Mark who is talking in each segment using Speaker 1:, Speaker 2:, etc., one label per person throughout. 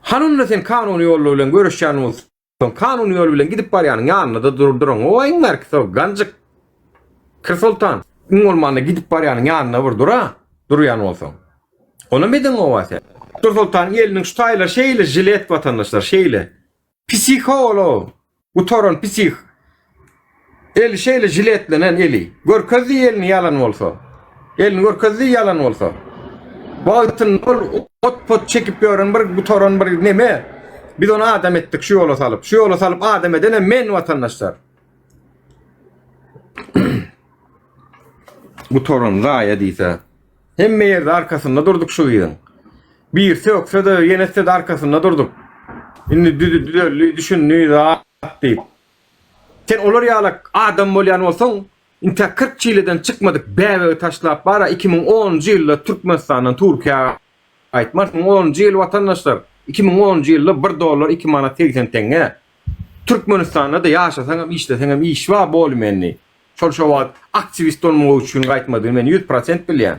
Speaker 1: Hanımla sen kanuni yolu bilen görüşýän bolsaň, kanuni yol bilen gidip barýanyň ýanyna da durdurun. O eňmerk so ganjyk Kırsultan. Olmanda gidip barýanyň ýanyna bir durýan bolsaň. Ona medin o sen. Kırsultan eliniň şu taýlar şeýle jilet watandaşlar şeýle. Psiholo. Bu toron psih. El şeýle jiletlenen eli. Görkezli elini ýalan bolsa. Elini görkezli ýalan bolsa. Wagtyn ot pot çekip ýören bir bu toron bir neme? Biz onu adam etdik şu yola salıp adam edene men watandaşlar. Bu torun zaya diýse. Hemme ýerde arkasynda durduk şu ýygyň. Bir sökse de ýenese de arkasynda durduk. Indi düşünýär da diýip. Sen olar ýalak adam bolýan bolsaň, inte 40 ýyldan çykmadyk bäwe taşlap bara 2010-njy ýylda Türkmenistandan Türkiýe aýtmasyň 10-njy ýyl watandaşlar. 2010-njy ýylda $1 2 manat 80 teňe. Türkmenistanda da ýaşasaňam işleseňem iş wa bolmenni. Şol şowat aktivist olmak üçin gaýtmadyň men 100% bilýän.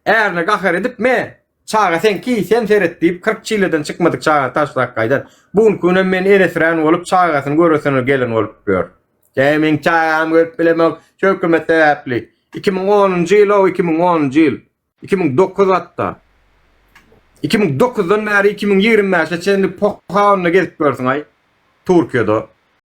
Speaker 1: Äärne gahar edip me çağa sen ki sen seret diýip 40 ýyldan çykmadyk çağa taşlap gaýdan. Bugun günem men eresrän bolup çağasyny göreseň gelen bolup ber. Jämen çağam görüp bilemek hökümet täpli. 2010-njy ýyl 2010-njy ýyl 2009 hatda. 2009'dan beri 2025'e çendi pohağına gezip görsün ay. Türkiye'de.